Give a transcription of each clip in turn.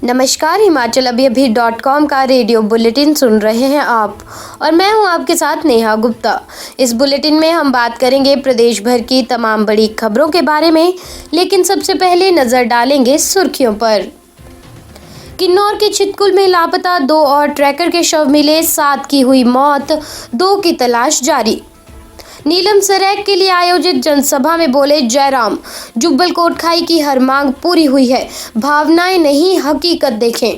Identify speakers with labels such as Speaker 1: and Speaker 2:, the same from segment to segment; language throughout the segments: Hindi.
Speaker 1: नमस्कार, हिमाचल अभी.com का रेडियो बुलेटिन सुन रहे हैं आप और मैं हूं आपके साथ नेहा गुप्ता। इस बुलेटिन में हम बात करेंगे प्रदेश भर की तमाम बड़ी खबरों के बारे में, लेकिन सबसे पहले नजर डालेंगे सुर्खियों पर। किन्नौर के छितकुल में लापता 2 और ट्रैकर के शव मिले, 7 की हुई मौत, 2 की तलाश जारी। नीलम सरेक के लिए आयोजित जनसभा में बोले जयराम, जुब्बल कोटखाई की हर मांग पूरी हुई है, भावनाएं नहीं हकीकत देखें।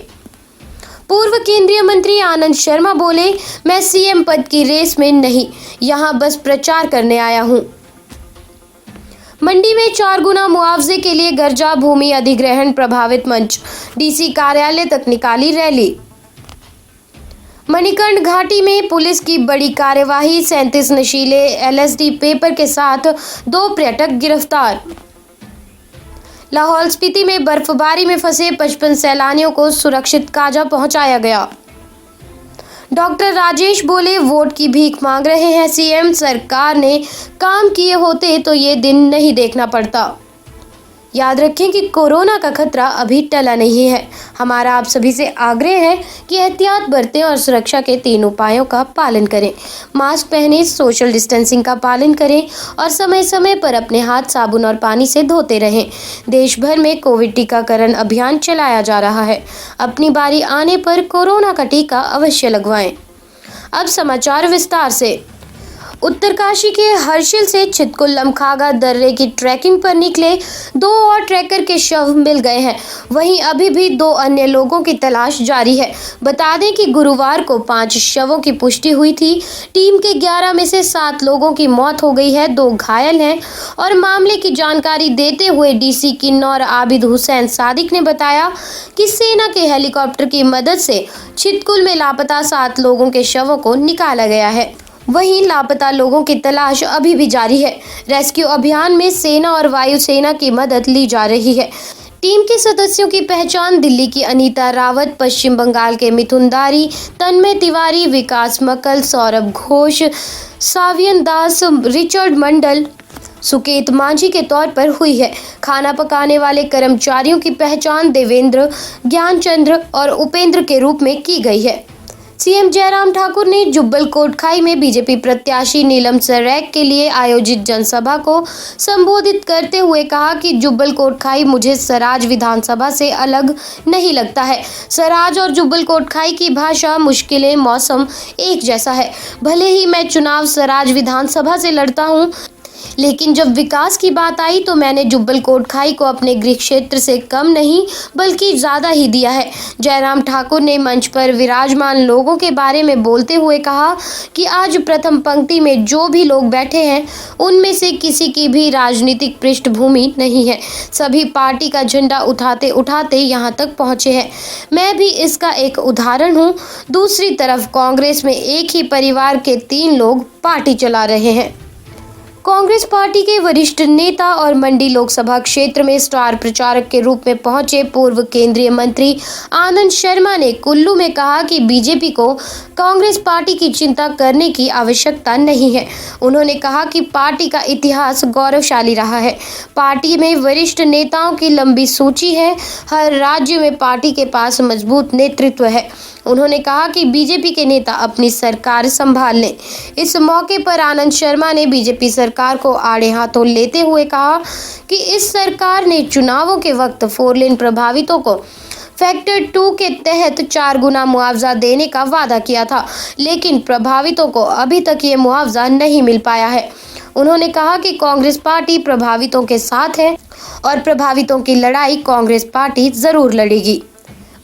Speaker 1: पूर्व केंद्रीय मंत्री आनंद शर्मा बोले, मैं सीएम पद की रेस में नहीं, यहां बस प्रचार करने आया हूं। मंडी में 4 गुना मुआवजे के लिए गर्जा भूमि अधिग्रहण प्रभावित मंच, डीसी कार्यालय तक निकाली रैली। मणिकर्ण घाटी में पुलिस की बड़ी कार्यवाही, 37 नशीले एलएसडी पेपर के साथ 2 पर्यटक गिरफ्तार। लाहौल स्पीति में बर्फबारी में फंसे 55 सैलानियों को सुरक्षित काजा पहुंचाया गया। डॉक्टर राजेश बोले, वोट की भीख मांग रहे हैं सीएम, सरकार ने काम किए होते तो ये दिन नहीं देखना पड़ता। याद रखें कि कोरोना का खतरा अभी टला नहीं है। हमारा आप सभी से आग्रह है कि एहतियात बरतें और सुरक्षा के 3 उपायों का पालन करें। मास्क पहनें, सोशल डिस्टेंसिंग का पालन करें और समय समय पर अपने हाथ साबुन और पानी से धोते रहें। देश भर में कोविड टीकाकरण अभियान चलाया जा रहा है। अपनी बारी आने पर कोरोना का टीका अवश्य लगवाएं। अब समाचार विस्तार से। उत्तरकाशी के हर्षिल से छितकुल लमखागा दर्रे की ट्रैकिंग पर निकले 2 और ट्रैकर के शव मिल गए हैं। वहीं अभी भी 2 अन्य लोगों की तलाश जारी है। बता दें कि गुरुवार को 5 शवों की पुष्टि हुई थी। टीम के 11 में से 7 लोगों की मौत हो गई है, 2 घायल हैं। और मामले की जानकारी देते हुए डीसी किन्नौर आबिद हुसैन सादिक ने बताया कि सेना के हेलीकॉप्टर की मदद से छितकुल में लापता 7 लोगों के शवों को निकाला गया है। वहीं लापता लोगों की तलाश अभी भी जारी है। रेस्क्यू अभियान में सेना और वायुसेना की मदद ली जा रही है। टीम के सदस्यों की पहचान दिल्ली की अनीता रावत, पश्चिम बंगाल के मिथुन दारी, तन्मय तिवारी, विकास मक्कल, सौरभ घोष, सावियन दास, रिचर्ड मंडल, सुकेत मांझी के तौर पर हुई है। खाना पकाने वाले कर्मचारियों की पहचान देवेंद्र, ज्ञानचंद्र और उपेंद्र के रूप में की गई है। सीएम जयराम ठाकुर ने जुब्बल कोटखाई में बीजेपी प्रत्याशी नीलम सरेक के लिए आयोजित जनसभा को संबोधित करते हुए कहा कि जुब्बल कोटखाई मुझे सराज विधानसभा से अलग नहीं लगता है। सराज और जुब्बल कोटखाई की भाषा, मुश्किलें, मौसम एक जैसा है। भले ही मैं चुनाव सराज विधानसभा से लड़ता हूं, लेकिन जब विकास की बात आई तो मैंने जुब्बल कोटखाई को अपने गृह क्षेत्र से कम नहीं बल्कि ज़्यादा ही दिया है। जयराम ठाकुर ने मंच पर विराजमान लोगों के बारे में बोलते हुए कहा कि आज प्रथम पंक्ति में जो भी लोग बैठे हैं उनमें से किसी की भी राजनीतिक पृष्ठभूमि नहीं है। सभी पार्टी का झंडा उठाते उठाते यहाँ तक पहुँचे हैं। मैं भी इसका एक उदाहरण हूँ। दूसरी तरफ कांग्रेस में एक ही परिवार के 3 लोग पार्टी चला रहे हैं। कांग्रेस पार्टी के वरिष्ठ नेता और मंडी लोकसभा क्षेत्र में स्टार प्रचारक के रूप में पहुंचे पूर्व केंद्रीय मंत्री आनंद शर्मा ने कुल्लू में कहा कि बीजेपी को कांग्रेस पार्टी की चिंता करने की आवश्यकता नहीं है। उन्होंने कहा कि पार्टी का इतिहास गौरवशाली रहा है। पार्टी में वरिष्ठ नेताओं की लंबी सूची है। हर राज्य में पार्टी के पास मजबूत नेतृत्व है। उन्होंने कहा कि बीजेपी के नेता अपनी सरकार संभाल लें। इस मौके पर आनंद शर्मा ने बीजेपी सरकार को आड़े हाथों लेते हुए कहा कि इस सरकार ने चुनावों के वक्त 4 लेन प्रभावितों को फैक्टर 2 के तहत 4 गुना मुआवजा देने का वादा किया था, लेकिन प्रभावितों को अभी तक ये मुआवजा नहीं मिल पाया है। उन्होंने कहा कि कांग्रेस पार्टी प्रभावितों के साथ है और प्रभावितों की लड़ाई कांग्रेस पार्टी जरूर लड़ेगी।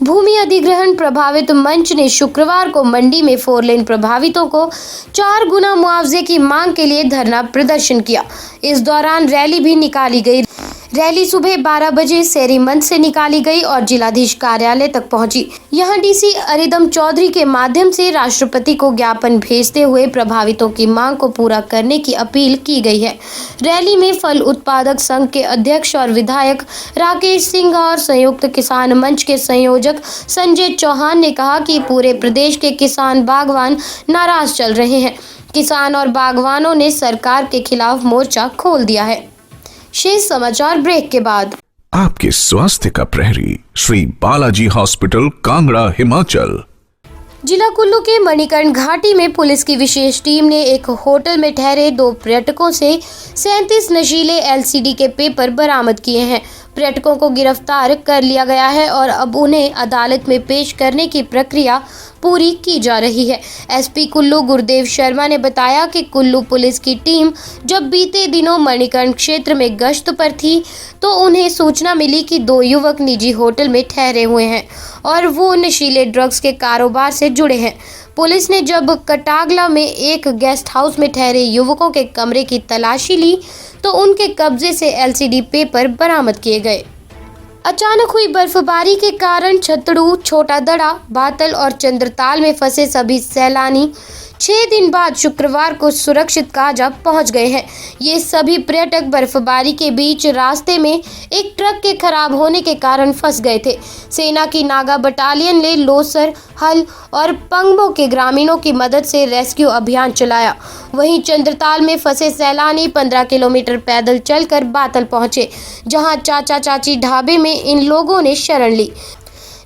Speaker 1: भूमि अधिग्रहण प्रभावित मंच ने शुक्रवार को मंडी में 4 लेन प्रभावितों को 4 गुना मुआवजे की मांग के लिए धरना प्रदर्शन किया। इस दौरान रैली भी निकाली गई। रैली सुबह 12 बजे शहरी मंच से निकाली गई और जिलाधीश कार्यालय तक पहुंची। यहां डीसी अरिदम चौधरी के माध्यम से राष्ट्रपति को ज्ञापन भेजते हुए प्रभावितों की मांग को पूरा करने की अपील की गई है। रैली में फल उत्पादक संघ के अध्यक्ष और विधायक राकेश सिंह और संयुक्त किसान मंच के संयोजक संजय चौहान ने कहा कि पूरे प्रदेश के किसान बागवान नाराज चल रहे हैं। किसान और बागवानों ने सरकार के खिलाफ मोर्चा खोल दिया है। शेष समाचार ब्रेक के बाद।
Speaker 2: आप आपके स्वास्थ्य का प्रहरी श्री बालाजी हॉस्पिटल, कांगड़ा, हिमाचल।
Speaker 1: जिला कुल्लू के मणिकर्ण घाटी में पुलिस की विशेष टीम ने एक होटल में ठहरे 2 पर्यटकों से 37 नशीले एलसीडी के पेपर बरामद किए हैं। पर्यटकों को गिरफ्तार कर लिया गया है और अब उन्हें अदालत में पेश करने की प्रक्रिया पूरी की जा रही है। एसपी कुल्लू गुरदेव शर्मा ने बताया कि कुल्लू पुलिस की टीम जब बीते दिनों मणिकर्ण क्षेत्र में गश्त पर थी तो उन्हें सूचना मिली कि 2 युवक निजी होटल में ठहरे हुए हैं और वो नशीले ड्रग्स के कारोबार से जुड़े हैं। पुलिस ने जब कटागला में एक गेस्ट हाउस में ठहरे युवकों के कमरे की तलाशी ली तो उनके कब्जे से एलसीडी पेपर बरामद किए गए। अचानक हुई बर्फबारी के कारण छतड़ू, छोटा दड़ा, बातल और चंद्रताल में फंसे सभी सैलानी 6 दिन बाद शुक्रवार को सुरक्षित काजा पहुंच गए हैं। ये सभी पर्यटक बर्फबारी के बीच रास्ते में एक ट्रक के खराब होने के कारण फंस गए थे। सेना की नागा बटालियन ने लोसर, हल और पंगबो के ग्रामीणों की मदद से रेस्क्यू अभियान चलाया। वहीं चंद्रताल में फंसे सैलानी 15 किलोमीटर पैदल चलकर बातल पहुंचे, जहां चाचा चाची ढाबे में इन लोगों ने शरण ली।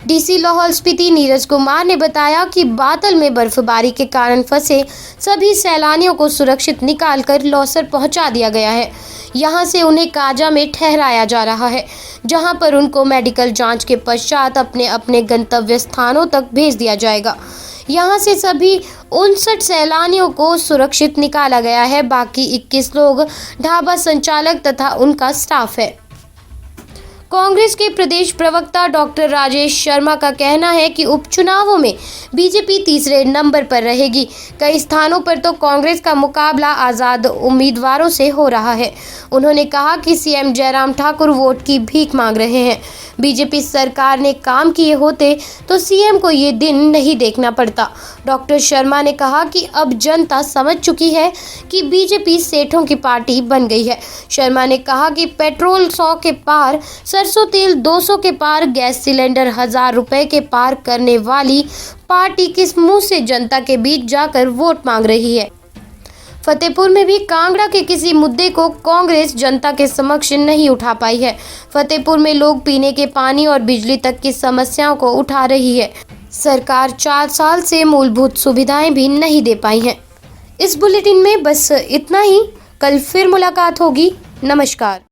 Speaker 1: डीसी लाहौल स्पीति नीरज कुमार ने बताया कि बातल में बर्फबारी के कारण फंसे सभी सैलानियों को सुरक्षित निकालकर लोसर पहुंचा दिया गया है। यहां से उन्हें काजा में ठहराया जा रहा है, जहां पर उनको मेडिकल जांच के पश्चात अपने अपने गंतव्य स्थानों तक भेज दिया जाएगा। यहां से सभी 59 सैलानियों को सुरक्षित निकाला गया है। बाकी 21 लोग ढाबा संचालक तथा उनका स्टाफ है। कांग्रेस के प्रदेश प्रवक्ता डॉक्टर राजेश शर्मा का कहना है कि उपचुनावों में बीजेपी तीसरे नंबर पर रहेगी। कई स्थानों पर तो कांग्रेस का मुकाबला आज़ाद उम्मीदवारों से हो रहा है। उन्होंने कहा कि सीएम जयराम ठाकुर वोट की भीख मांग रहे हैं। बीजेपी सरकार ने काम किए होते तो सीएम को ये दिन नहीं देखना पड़ता। डॉक्टर शर्मा ने कहा कि अब जनता समझ चुकी है कि बीजेपी सेठों की पार्टी बन गई है। शर्मा ने कहा कि पेट्रोल 100 के पार, सरसों तेल 200 के पार, गैस सिलेंडर 1000 रुपए के पार करने वाली पार्टी किस मुंह से जनता के बीच जाकर वोट मांग रही है। फतेहपुर में भी कांगड़ा के किसी मुद्दे को कांग्रेस जनता के समक्ष नहीं उठा पाई है। फतेहपुर में लोग पीने के पानी और बिजली तक की समस्याओं को उठा रही है। सरकार 4 साल से मूलभूत सुविधाएं भी नहीं दे पाई हैं। इस बुलेटिन में बस इतना ही। कल फिर मुलाकात होगी। नमस्कार।